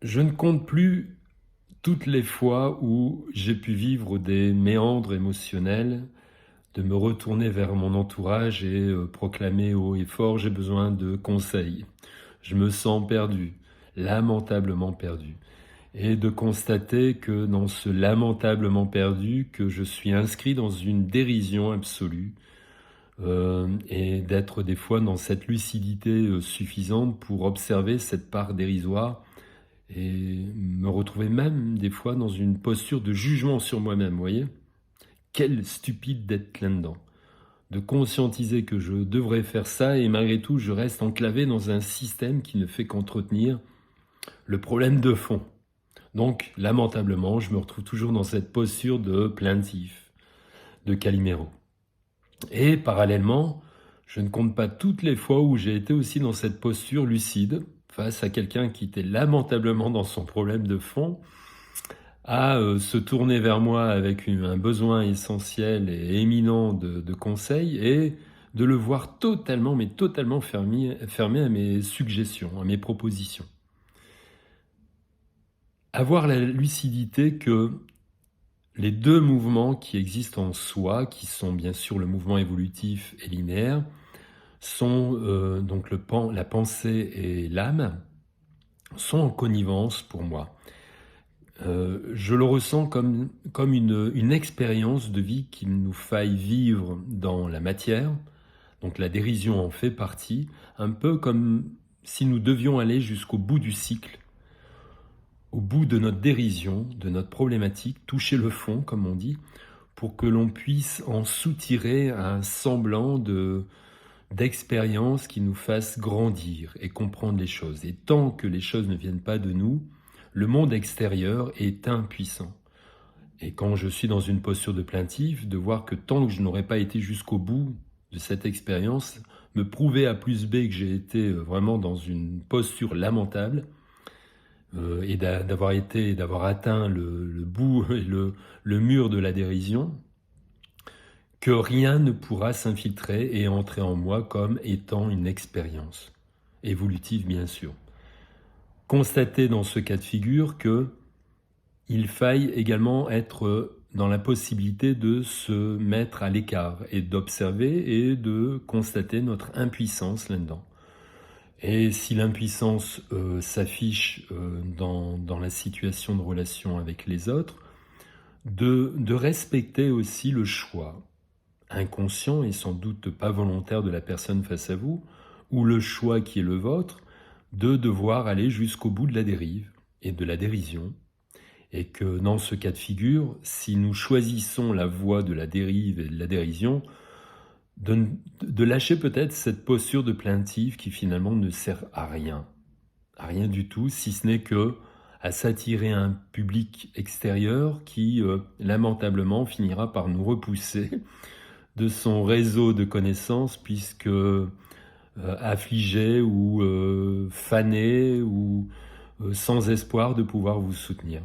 Je ne compte plus toutes les fois où j'ai pu vivre des méandres émotionnels, de me retourner vers mon entourage et proclamer haut et fort: j'ai besoin de conseils. Je me sens perdu, lamentablement perdu. Et de constater que dans ce lamentablement perdu, que je suis inscrit dans une dérision absolue, et d'être des fois dans cette lucidité suffisante pour observer cette part dérisoire et me retrouver même des fois dans une posture de jugement sur moi-même, vous voyez? Quel stupide d'être là-dedans. De conscientiser que je devrais faire ça et malgré tout je reste enclavé dans un système qui ne fait qu'entretenir le problème de fond. Donc lamentablement, je me retrouve toujours dans cette posture de plaintif, de Calimero. Et parallèlement, je ne compte pas toutes les fois où j'ai été aussi dans cette posture lucide face à quelqu'un qui était lamentablement dans son problème de fond, à se tourner vers moi avec un besoin essentiel et éminent de conseils et de le voir totalement, mais totalement fermé à mes suggestions, à mes propositions. Avoir la lucidité que les deux mouvements qui existent en soi, qui sont bien sûr le mouvement évolutif et linéaire, sont donc la pensée et l'âme, sont en connivence pour moi. Je le ressens comme une expérience de vie qu'il nous faille vivre dans la matière, donc la dérision en fait partie, un peu comme si nous devions aller jusqu'au bout du cycle, au bout de notre dérision, de notre problématique, toucher le fond, comme on dit, pour que l'on puisse en soutirer un semblant d'expérience qui nous fasse grandir et comprendre les choses. Et tant que les choses ne viennent pas de nous, le monde extérieur est impuissant. Et quand je suis dans une posture de plaintif, de voir que tant que je n'aurais pas été jusqu'au bout de cette expérience, me prouver à plus B que j'ai été vraiment dans une posture lamentable, et d'avoir atteint le bout et le mur de la dérision, que rien ne pourra s'infiltrer et entrer en moi comme étant une expérience, évolutive bien sûr. Constater dans ce cas de figure que il faille également être dans la possibilité de se mettre à l'écart et d'observer et de constater notre impuissance là-dedans. Et si l'impuissance s'affiche dans la situation de relation avec les autres, de respecter aussi le choix inconscient et sans doute pas volontaire de la personne face à vous, ou le choix qui est le vôtre, de devoir aller jusqu'au bout de la dérive et de la dérision, et que dans ce cas de figure, si nous choisissons la voie de la dérive et de la dérision, de lâcher peut-être cette posture de plaintive qui finalement ne sert à rien du tout, si ce n'est que à s'attirer un public extérieur qui, lamentablement, finira par nous repousser de son réseau de connaissances, puisque affligé ou fané ou sans espoir de pouvoir vous soutenir.